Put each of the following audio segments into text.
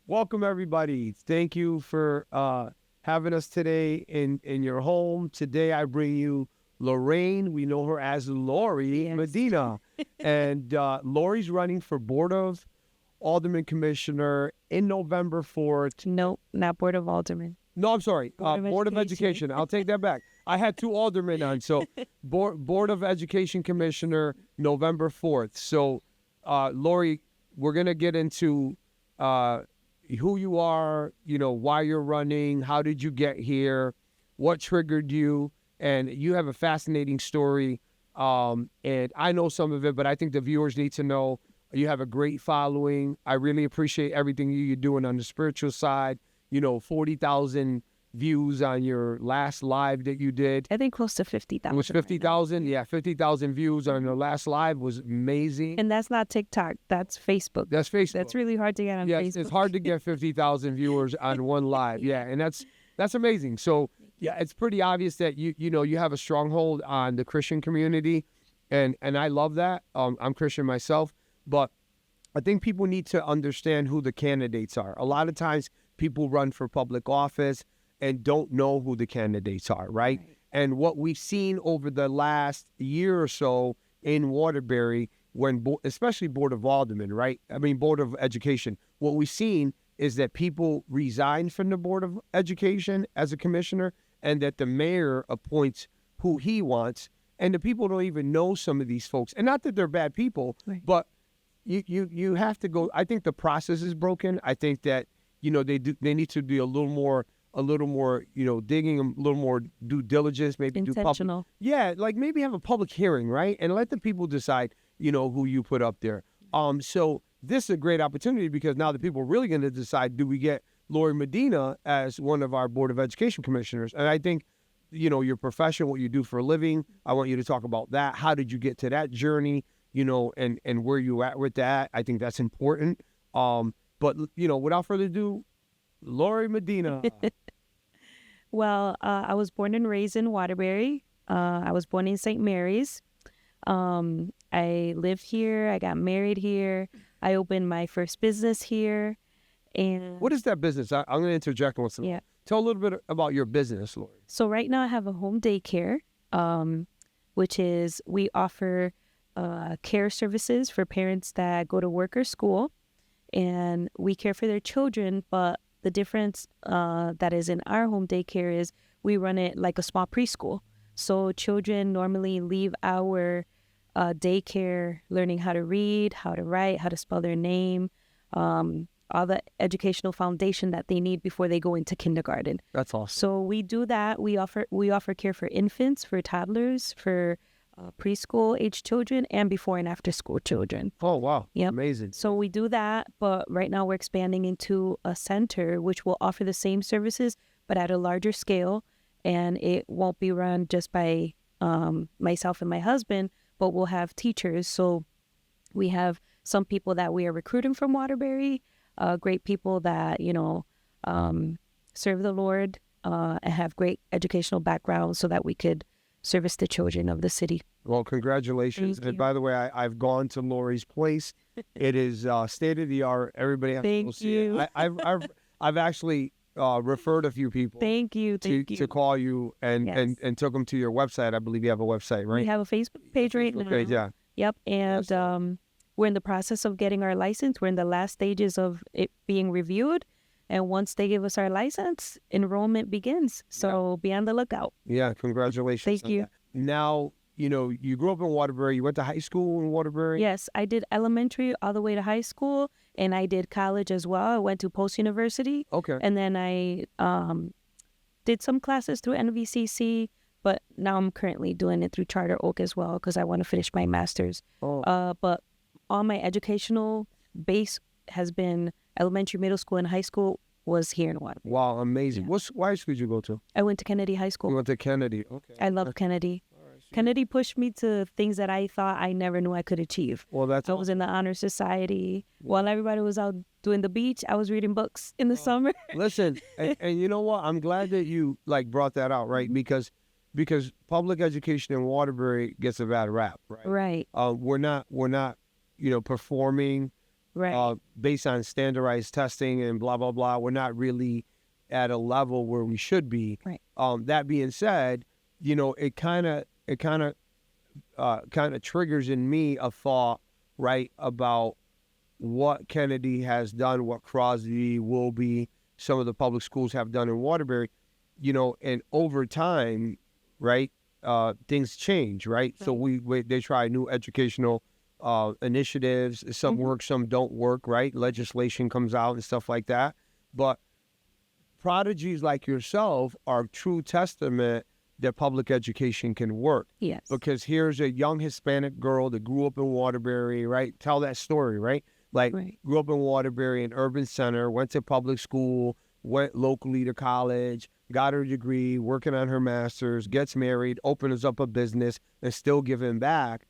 Welcome, everybody. Thank you for having us today in your home. Today, I bring you Lorraine. We know her as Lori Medina. And Lori's running for Board of Alderman Commissioner in November 4th. Nope, not Board of Alderman. No, I'm sorry. Board of Education. I'll take that back. I had two aldermen on. So Board of Education Commissioner, November 4th. So, Lori, we're going to get into who you are, why you're running, how did you get here, what triggered you, and you have a fascinating story, and I know some of it, but I think the viewers need to know you have a great following. I really appreciate everything you're doing on the spiritual side. 40,000 views on your last live that you did. I think close to 50,000. It was 50,000? Yeah, 50,000 views on your last live was amazing. And that's not TikTok. That's Facebook. That's Facebook. That's really hard to get on Facebook. Yes, it's hard to get 50,000 viewers on one live. Yeah, and that's amazing. So, yeah, it's pretty obvious that you have a stronghold on the Christian community, and I love that. I'm Christian myself, but I think people need to understand who the candidates are. A lot of times people run for public office and don't know who the candidates are, right? And what we've seen over the last year or so in Waterbury, especially Board of Aldermen, right? I mean, Board of Education, what we've seen is that people resign from the Board of Education as a commissioner, and that the mayor appoints who he wants, and the people don't even know some of these folks. And not that they're bad people, but you have to go. I think the process is broken. I think that they need to be a little more digging, a little more due diligence, maybe intentional. Like maybe have a public hearing, right? And let the people decide, who you put up there. So this is a great opportunity because now the people are really going to decide, do we get Lori Medina as one of our Board of Education commissioners? And I think, your profession, what you do for a living, I want you to talk about that. How did you get to that journey, and where you at with that? I think that's important. But, without further ado, Lori Medina. Well, I was born and raised in Waterbury. I was born in St. Mary's. I lived here. I got married here. I opened my first business here. And what is that business? I'm going to interject once in a while. Tell a little bit about your business, Lori. So right now I have a home daycare, which is we offer care services for parents that go to work or school. And we care for their children, but the difference that is in our home daycare is we run it like a small preschool. So children normally leave our daycare learning how to read, how to write, how to spell their name, all the educational foundation that they need before they go into kindergarten. That's awesome. So we do that. We offer care for infants, for toddlers, for preschool age children, and before and after school children. Oh, wow. Yep. Amazing. So we do that, but right now we're expanding into a center which will offer the same services, but at a larger scale. And it won't be run just by myself and my husband, but we'll have teachers. So we have some people that we are recruiting from Waterbury, great people that, serve the Lord and have great educational backgrounds so that we could service the children of the city. Well, congratulations. And by the way, I've gone to Lori's place. It is state of the art. Everybody has to go see it. I've actually referred a few people. Thank you. To call you and took them to your website. I believe you have a website, right? We have a Facebook page right now. Page, yeah. Yep. And we're in the process of getting our license. We're in the last stages of it being reviewed. And once they give us our license, enrollment begins. So be on the lookout. Yeah, congratulations. Thank you. Now, you grew up in Waterbury. You went to high school in Waterbury? Yes, I did elementary all the way to high school, and I did college as well. I went to post-university. Okay. And then I did some classes through NVCC, but now I'm currently doing it through Charter Oak as well because I want to finish my master's. But all my educational base has been elementary, middle school, and high school was here in Waterbury. Wow, amazing. Yeah. What high school did you go to? I went to Kennedy High School. You went to Kennedy. Okay. I love Kennedy. Right, so Kennedy pushed me to things that I thought I never knew I could achieve. Well, I was in the honor society. While everybody was out doing the beach, I was reading books in the summer. Listen, and you know what? I'm glad that you brought that out, right? Because public education in Waterbury gets a bad rap, right? Right. We're not performing based on standardized testing and blah, blah, blah. We're not really at a level where we should be. Right. That being said, it kind of triggers in me a thought, right, about what Kennedy has done, what Crosby, Wilby, some of the public schools have done in Waterbury, and over time, right, things change, right? So they try new educational initiatives. Some work, some don't work, right? Legislation comes out and stuff like that. But prodigies like yourself are true testament that public education can work. Yes. Because here's a young Hispanic girl that grew up in Waterbury, right? Tell that story, right? Grew up in Waterbury, an urban center, went to public school, went locally to college, got her degree, working on her master's, gets married, opens up a business, and still giving back,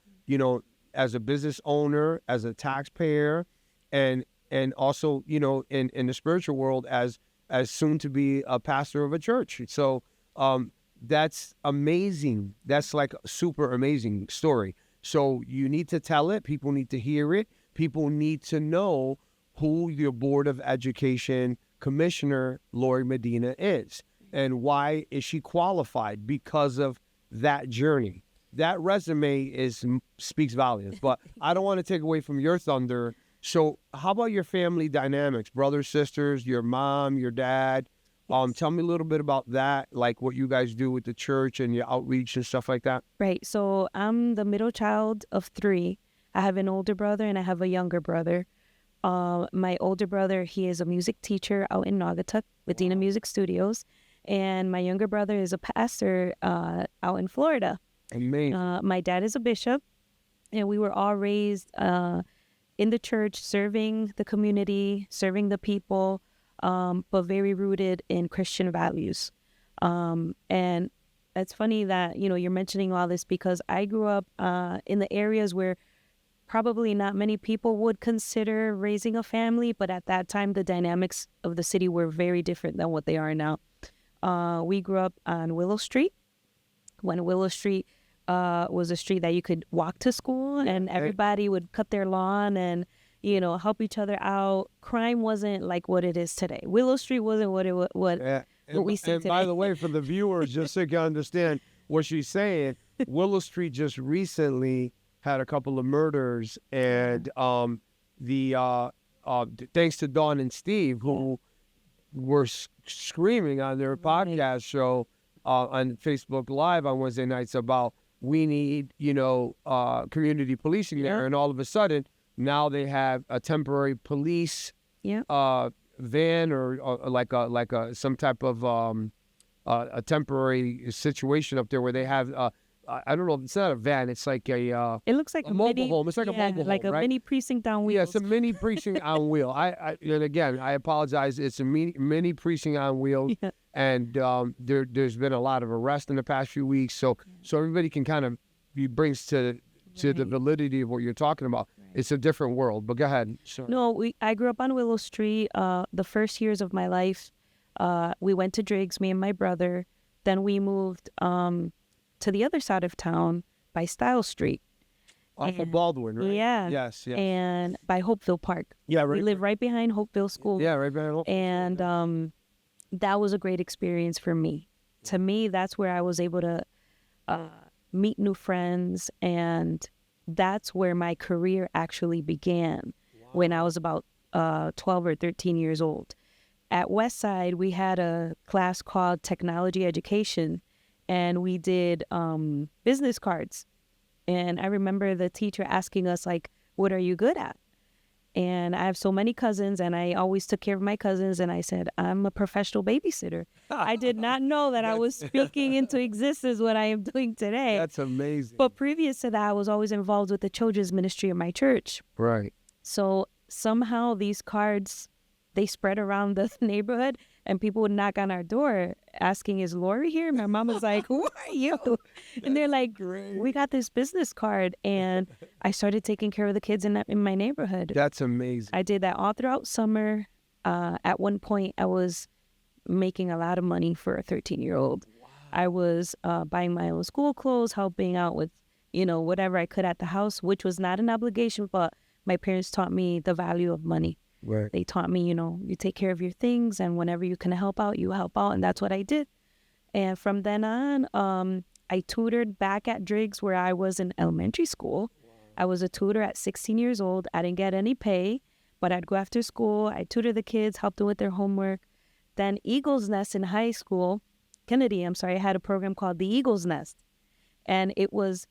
as a business owner, as a taxpayer, and also, in the spiritual world as soon to be a pastor of a church. So that's amazing. That's like a super amazing story. So you need to tell it. People need to hear it. People need to know who your Board of Education Commissioner, Lori Medina, is. And why is she qualified? Because of that journey. That resume speaks volumes. But I don't want to take away from your thunder. So how about your family dynamics? Brothers, sisters, your mom, your dad? Tell me a little bit about that, like what you guys do with the church and your outreach and stuff like that. Right. So I'm the middle child of 3. I have an older brother and I have a younger brother. My older brother, he is a music teacher out in Naugatuck, Medina Music Studios. And my younger brother is a pastor out in Florida. Amazing. My dad is a bishop. And we were all raised in the church, serving the community, serving the people, but very rooted in Christian values. And it's funny that, you're mentioning all this because I grew up in the areas where probably not many people would consider raising a family, but at that time, the dynamics of the city were very different than what they are now. We grew up on Willow Street, when Willow Street was a street that you could walk to school and everybody would cut their lawn and, help each other out. Crime wasn't like what it is today. Willow Street wasn't what we see and today. By the way, for the viewers, just so you can understand what she's saying, Willow Street just recently had a couple of murders, and thanks to Dawn and Steve, who were screaming on their podcast show on Facebook Live on Wednesday nights about we need, community policing there, and all of a sudden now they have a temporary police van or like a some type of a temporary situation up there where they have I don't know, it's not a van, it's like a it looks like a mobile home. It's like a mobile home, like a right? mini precinct on wheels. Yeah, it's a mini precinct on wheel. And again, I apologize. It's a mini precinct on wheels, and there's been a lot of arrests in the past few weeks. So everybody can kind of brings to the validity of what you're talking about. Right. It's a different world. But go ahead. Sorry. No, I grew up on Willow Street. The first years of my life, we went to Driggs, me and my brother. Then we moved to the other side of town by Style Street. Off of Baldwin, right? Yeah. Yes. And by Hopeville Park. Yeah, right. We live right behind Hopeville School. Yeah, right behind Hopeville. And that was a great experience for me. To me, that's where I was able to meet new friends, and that's where my career actually began when I was about 12 or 13 years old. At Westside, we had a class called Technology Education, and we did business cards. And I remember the teacher asking us, like, what are you good at? And I have so many cousins, and I always took care of my cousins. And I said, I'm a professional babysitter. I did not know that I was speaking into existence what I am doing today. That's amazing. But previous to that, I was always involved with the children's ministry of my church. Right. So somehow these cards, they spread around the neighborhood, and people would knock on our door asking, is Lori here? My mom was like, who are you? And they're like, great. We got this business card. And I started taking care of the kids in my neighborhood. That's amazing. I did that all throughout summer. At one point, I was making a lot of money for a 13-year-old. Wow. I was buying my own school clothes, helping out with, whatever I could at the house, which was not an obligation, but my parents taught me the value of money. Right. They taught me, you take care of your things, and whenever you can help out, you help out. And that's what I did. And from then on, I tutored back at Driggs where I was in elementary school. Wow. I was a tutor at 16 years old. I didn't get any pay, but I'd go after school. I'd tutor the kids, help them with their homework. Then Eagle's Nest in high school, Kennedy, had a program called the Eagle's Nest. And it was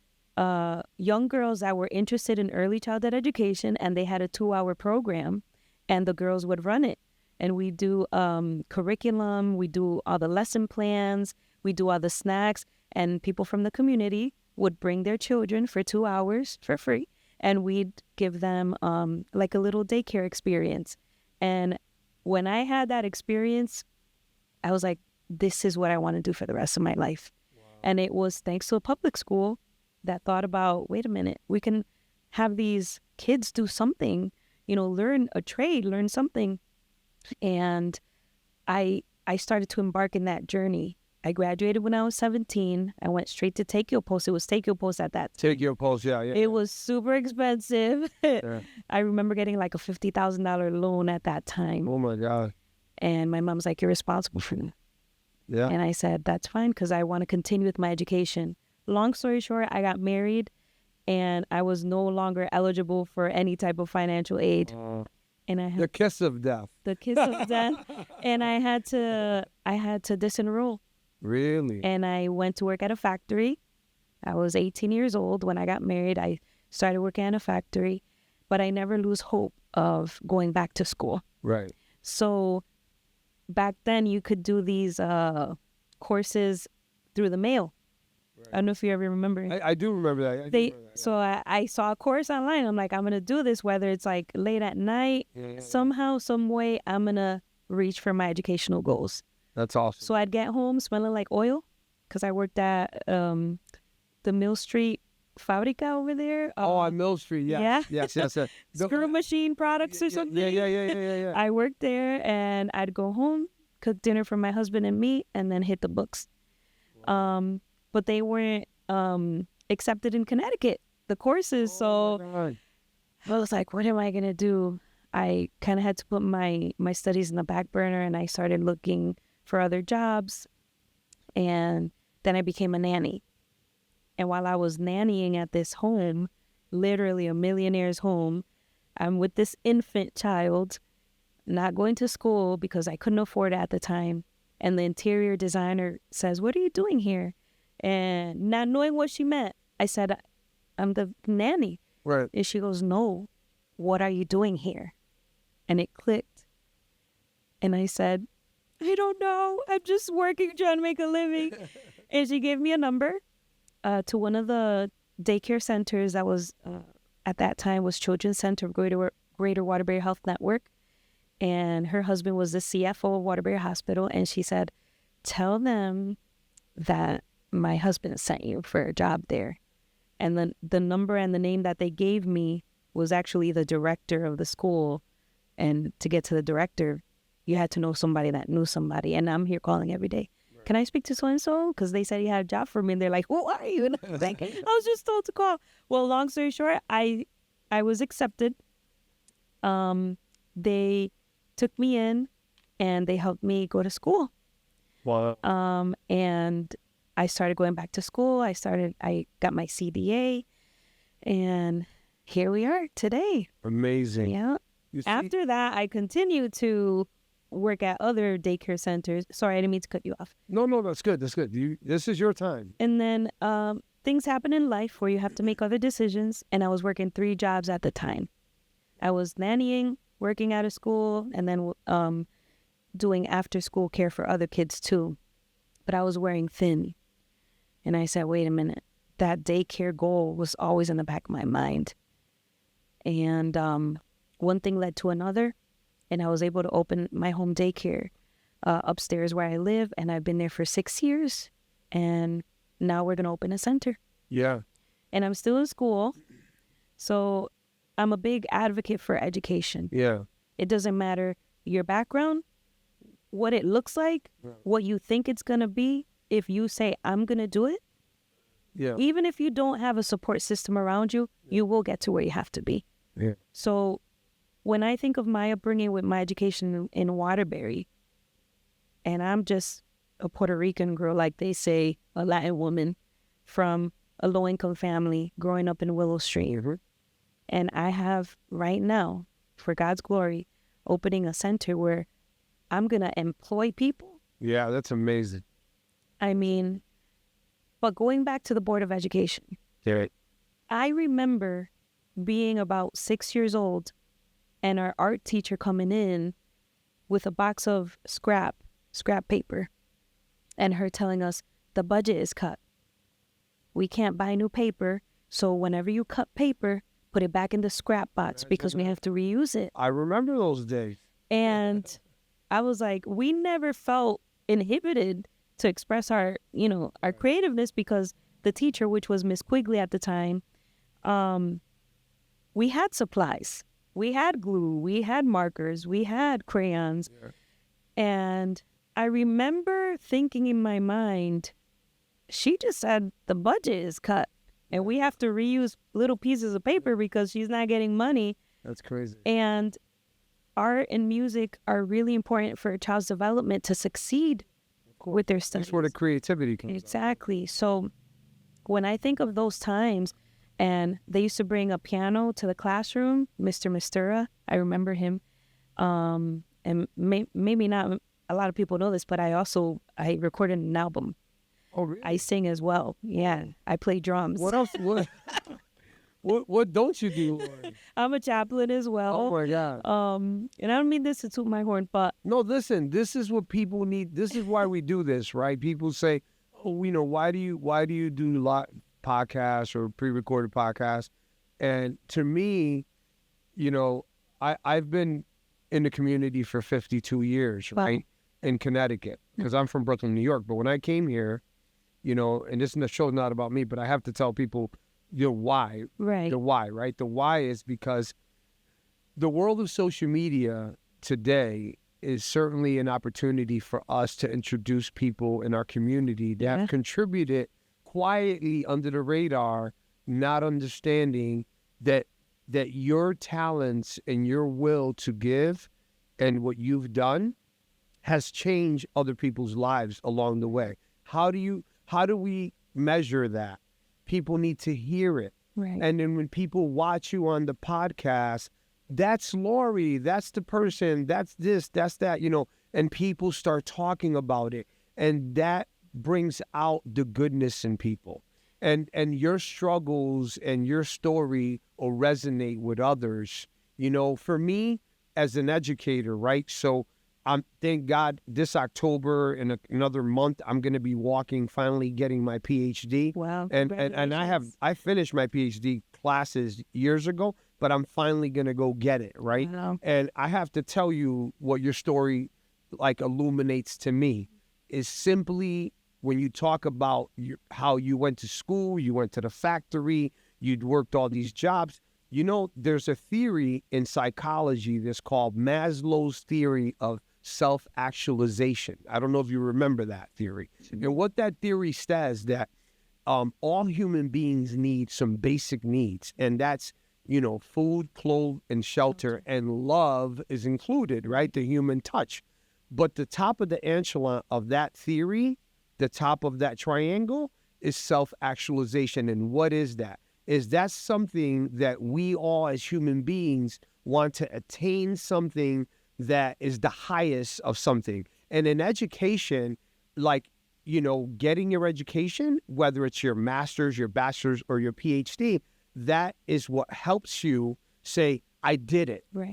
young girls that were interested in early childhood education, and they had a 2-hour program, and the girls would run it. And we do curriculum, we do all the lesson plans, we do all the snacks, and people from the community would bring their children for 2 hours for free, and we'd give them like a little daycare experience. And when I had that experience, I was like, this is what I want to do for the rest of my life. Wow. And it was thanks to a public school that thought about, wait a minute, we can have these kids do something, learn a trade, learn something. And I started to embark in that journey. I graduated when I was 17. I went straight to Take-Your Post. It was Take-Your Post at that time. Take-Your Post, yeah. It was super expensive. Yeah. I remember getting like a $50,000 loan at that time. Oh, my God. And my mom's like, you're responsible for that. Yeah. And I said, that's fine, because I want to continue with my education. Long story short, I got married, and I was no longer eligible for any type of financial aid. And I had the kiss of death. The kiss of death. And I had to disenroll. Really? And I went to work at a factory. I was 18 years old when I got married. I started working at a factory, but I never lose hope of going back to school. Right. So back then you could do these courses through the mail. Right. I don't know if you ever remember. I do remember that. So I saw a course online. I'm like, I'm going to do this, whether it's like late at night. Yeah. Somehow, some way, I'm going to reach for my educational goals. That's awesome. So I'd get home smelling like oil, because I worked at the Mill Street Fabrica over there. On Mill Street, yes. Yeah. Yes. Screw machine products or something. Yeah. I worked there, and I'd go home, cook dinner for my husband and me, and then hit the books. Wow. But they weren't accepted in Connecticut, the courses. So I was like, what am I going to do? I kind of had to put my studies in the back burner, and I started looking for other jobs. And then I became a nanny. And while I was nannying at this home, literally a millionaire's home, I'm with this infant child, not going to school because I couldn't afford it at the time. And the interior designer says, what are you doing here? And not knowing what she meant, I said, I'm the nanny. Right. And she goes, no, what are you doing here? And it clicked. And I said, I don't know. I'm just working, trying to make a living. And she gave me a number to one of the daycare centers that was, at that time, was Children's Center of Greater Waterbury Health Network. And her husband was the CFO of Waterbury Hospital. And she said, tell them that my husband sent you for a job there. And then the number and the name that they gave me was actually the director of the school. And to get to the director, you had to know somebody that knew somebody. And I'm here calling every day. Right. Can I speak to so-and-so? Because they said he had a job for me. And they're like, who are you? And I was like, I was just told to call. Well, long story short, I was accepted. They took me in, and they helped me go to school. Wow. And I started going back to school. I got my CBA, and here we are today. Amazing. Yeah. After that, I continued to work at other daycare centers. Sorry, I didn't mean to cut you off. No, that's good. That's good. This is your time. And then things happen in life where you have to make other decisions, and I was working 3 jobs at the time. I was nannying, working out of school, and then doing after-school care for other kids too. But I was wearing thin. And I said, wait a minute, that daycare goal was always in the back of my mind. And one thing led to another, and I was able to open my home daycare upstairs where I live, and I've been there for 6 years, and now we're going to open a center. Yeah. And I'm still in school, so I'm a big advocate for education. Yeah. It doesn't matter your background, what it looks like, what you think it's going to be. If you say, I'm going to do it, even if you don't have a support system around you, you will get to where you have to be. Yeah. So when I think of my upbringing with my education in Waterbury, and I'm just a Puerto Rican girl, like they say, a Latin woman from a low-income family growing up in Willow Stream. Mm-hmm. And I have right now, for God's glory, opening a center where I'm going to employ people. Yeah, that's amazing. I mean, but going back to the Board of Education, Yeah. I remember being about 6 years old and our art teacher coming in with a box of scrap paper, and her telling us the budget is cut. We can't buy new paper, so whenever you cut paper, put it back in the scrap box because we have to reuse it. I remember those days. And I was like, we never felt inhibited to express our creativeness because the teacher, which was Miss Quigley at the time, we had supplies. We had glue, we had markers, we had crayons. Yeah. And I remember thinking in my mind, she just said the budget is cut and we have to reuse little pieces of paper because she's not getting money. That's crazy. And art and music are really important for a child's development to succeed with their studies. That's where the creativity comes. Exactly. So when I think of those times, and they used to bring a piano to the classroom, Mr. Mistura, I remember him. And maybe not a lot of people know this, but I recorded an album. Oh, really? I sing as well. Yeah, I play drums. What else? What don't you do, Lori? I'm a chaplain as well. Oh my God. And I don't mean this to toot my horn, but No, listen. This is what people need. This is why we do this, right? People say, "Oh, why do you do live podcasts or pre-recorded podcasts?" And to me, I've been in the community for 52 years, Wow. right, in Connecticut, because I'm from Brooklyn, New York. But when I came here, and this show's not about me, but I have to tell people, why. right. The why, right? The why is because the world of social media today is certainly an opportunity for us to introduce people in our community that have contributed quietly under the radar, not understanding that your talents and your will to give and what you've done has changed other people's lives along the way. How do we measure that? People need to hear it. Right. And then when people watch you on the podcast, that's Lori, that's the person, that's this, that's that, and people start talking about it. And that brings out the goodness in people. And your struggles and your story will resonate with others. For me as an educator, right? So thank God this October, in another month, I'm going to be finally getting my PhD. Wow. And I finished my PhD classes years ago, but I'm finally going to go get it, right? Wow. And I have to tell you what your story illuminates to me is simply when you talk about how you went to school, you went to the factory, you'd worked all these jobs. There's a theory in psychology that's called Maslow's theory of self-actualization. I don't know if you remember that theory. And what that theory says that all human beings need some basic needs, and that's, food, clothes, and shelter, and love is included, right? The human touch. But the top of the echelon of that theory, the top of that triangle, is self-actualization. And what is that? Is that something that we all as human beings want to attain, something that is the highest of something. And in education, getting your education, whether it's your master's, your bachelor's, or your PhD, that is what helps you say, I did it, Right.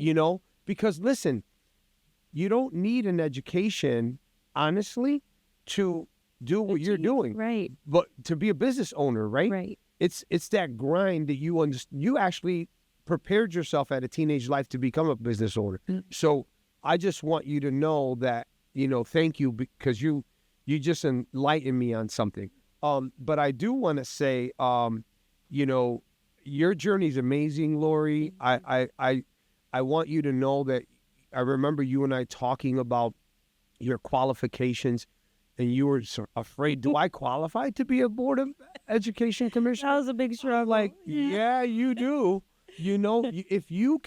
Because listen, you don't need an education, honestly, to do what you're doing. Right. But to be a business owner, right? Right. It's that grind that you actually prepared yourself at a teenage life to become a business owner. Mm-hmm. So I just want you to know that, thank you, because you just enlightened me on something. But I do want to say, your journey is amazing, Lori. I want you to know that I remember you and I talking about your qualifications, and you were so afraid, do I qualify to be a Board of Education Commissioner? That was a big struggle. Yeah, you do. if you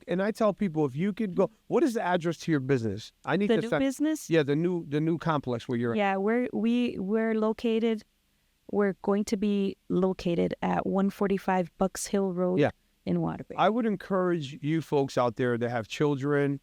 and I tell people, if you could go, what is the address to your business? I need The to new send. business? Yeah, the new complex where you're at. Yeah, we're located. We're going to be located at 145 Bucks Hill Road Yeah. in Waterbury. I would encourage you folks out there that have children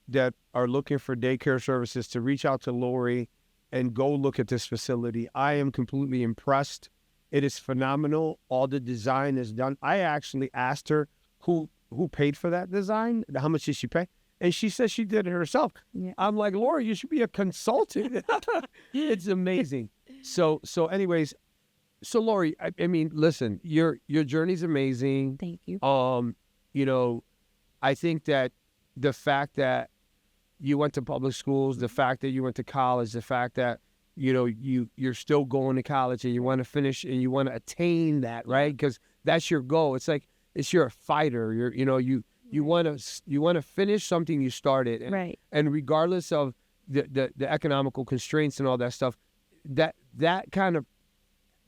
that are looking for daycare services to reach out to Lori and go look at this facility. I am completely impressed. It is phenomenal. All the design is done. I actually asked her who paid for that design, how much did she pay? And she said she did it herself. Yeah. I'm like, Lori, you should be a consultant. It's amazing. So anyways, so Lori, I mean, listen, your journey's amazing. Thank you. I think that the fact that you went to public schools, the fact that you went to college, the fact that you're still going to college and you want to finish and you want to attain that, right? Because that's your goal. It's like you're a fighter. You want to finish something you started, Right. And regardless of the economical constraints and all that stuff, that kind of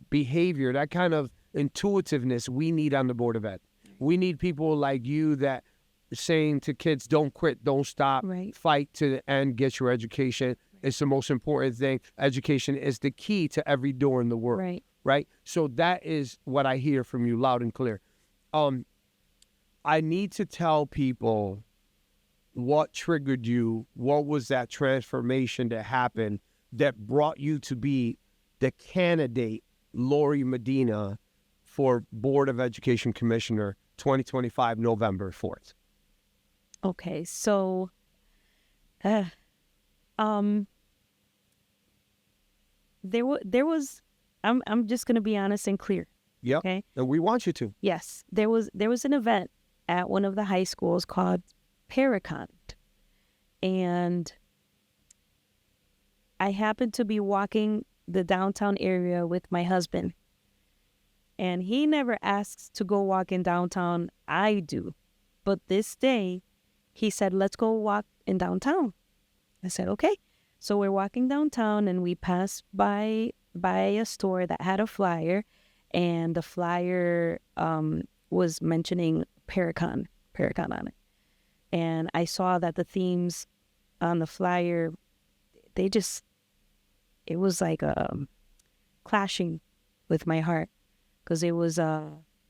behavior, that kind of intuitiveness we need on the Board of Ed. We need people like you that saying to kids, don't quit, don't stop, Right. fight to the end, get your education. It's the most important thing. Education is the key to every door in the world. Right. Right? So that is what I hear from you loud and clear. I need to tell people what triggered you, what was that transformation that happened that brought you to be the candidate, Lori Medina, for Board of Education Commissioner 2025, November 4th. Okay, so there was I'm just gonna be honest and clear. Yep. Okay. And we want you to. Yes, there was an event at one of the high schools called Paracon, and I happened to be walking the downtown area with my husband, and he never asks to go walk in downtown. I do, but this day he said, "Let's go walk in downtown." I said, "Okay." So we're walking downtown, and we passed by a store that had a flyer, and the flyer was mentioning Paracon on it. And I saw that the themes on the flyer, it was like clashing with my heart, because it was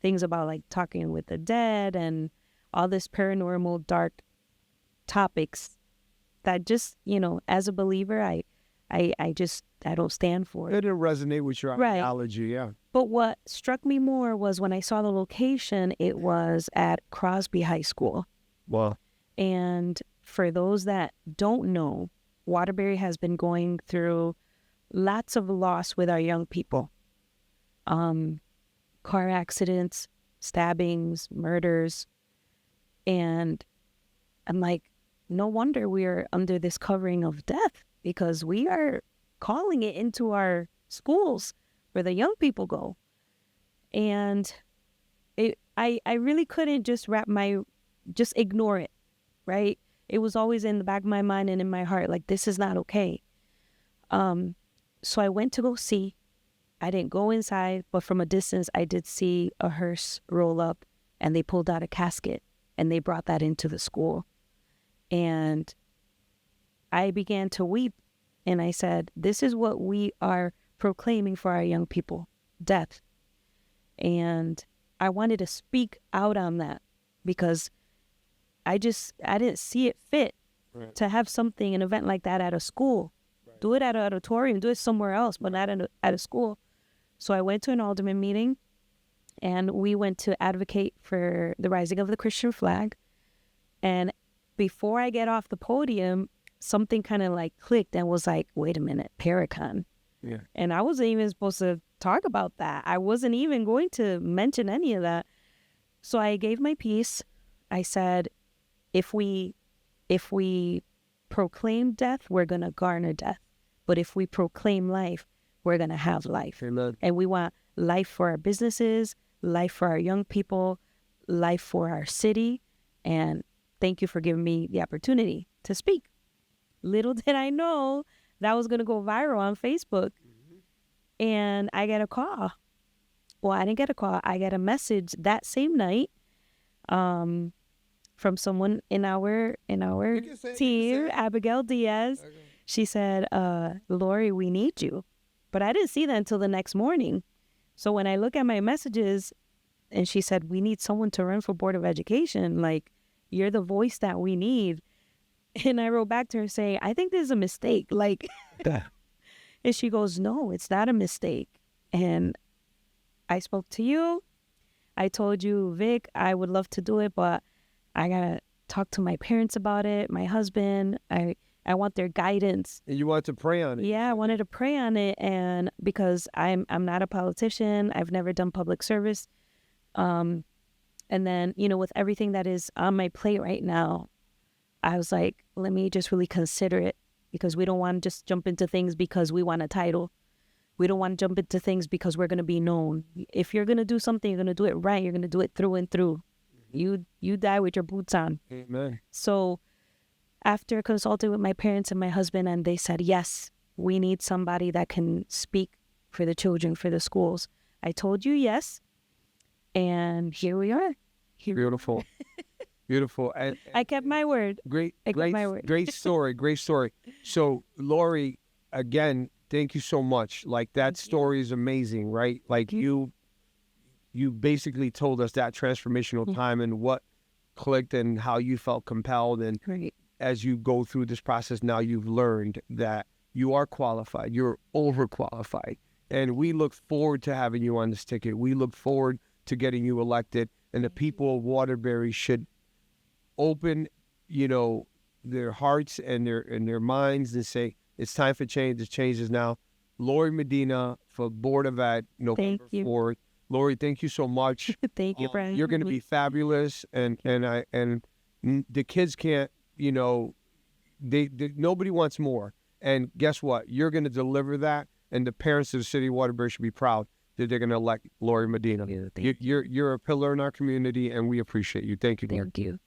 things about like talking with the dead and all this paranormal dark topics that just, as a believer, I don't stand for It it. didn't resonate with your Right. ideology, yeah. But what struck me more was when I saw the location, it was at Crosby High School. Well, And for those that don't know, Waterbury has been going through lots of loss with our young people. Car accidents, stabbings, murders. And I'm like, no wonder we're under this covering of death, because we are calling it into our schools where the young people go. And I really couldn't just ignore it, right? It was always in the back of my mind and in my heart, like, this is not okay. So I went to go see. I didn't go inside, but from a distance, I did see a hearse roll up, and they pulled out a casket, and they brought that into the school. And I began to weep, and I said, this is what we are proclaiming for our young people, death. And I wanted to speak out on that, because I didn't see it fit to have an event like that at a school. Right. Do it at an auditorium, do it somewhere else, but not at a school. So I went to an alderman meeting, and we went to advocate for the rising of the Christian flag. And before I get off the podium, something kind of like clicked and was like, wait a minute, Paracon. yeah. And I wasn't even supposed to talk about that. I wasn't even going to mention any of that. So I gave my piece. I said, if we proclaim death, we're going to garner death. But if we proclaim life, we're going to have life. Amen. And we want life for our businesses, life for our young people, life for our city. And thank you for giving me the opportunity to speak. Little did I know that was going to go viral on Facebook. Mm-hmm. And I get a call. Well, I didn't get a call. I get a message that same night from someone in our team, Abigail Diaz. Okay. She said, Lori, we need you. But I didn't see that until the next morning. So when I look at my messages and she said, we need someone to run for Board of Education, like, you're the voice that we need. And I wrote back to her saying, I think this is a mistake. Like, and she goes, no, it's not a mistake. And I spoke to you. I told you, Vic, I would love to do it, but I got to talk to my parents about it, my husband. I want their guidance. And you want to pray on it. Yeah, I wanted to pray on it. And because I'm not a politician, I've never done public service. And then, you know, with everything that is on my plate right now, I was like, let me just really consider it, because we don't want to just jump into things because we want a title. We don't want to jump into things because we're going to be known. If you're going to do something, you're going to do it right. You're going to do it through and through. You die with your boots on. Amen. So after consulting with my parents and my husband, and they said, yes, we need somebody that can speak for the children, for the schools. I told you yes. And here we are. Beautiful. Beautiful. And I kept my word. Great story. Great story. So, Lori, again, thank you so much. Like, that story is amazing, right? Like, you basically told us that transformational time and what clicked and how you felt compelled. And as you go through this process now, you've learned that you are qualified. You're overqualified. And we look forward to having you on this ticket. We look forward to getting you elected. And the people of Waterbury should open, you know, their hearts and their minds and say, it's time for change. The change is now. Lori Medina for Board of Ed, November 4th. Lori, thank you so much. Thank you, Brian. You're going to be fabulous, and the kids can't, you know, they nobody wants more. And guess what? You're going to deliver that, and the parents of the city of Waterbury should be proud that they're going to elect Lori Medina. Thank you. You're a pillar in our community, and we appreciate you. Thank you, Lori. Thank you.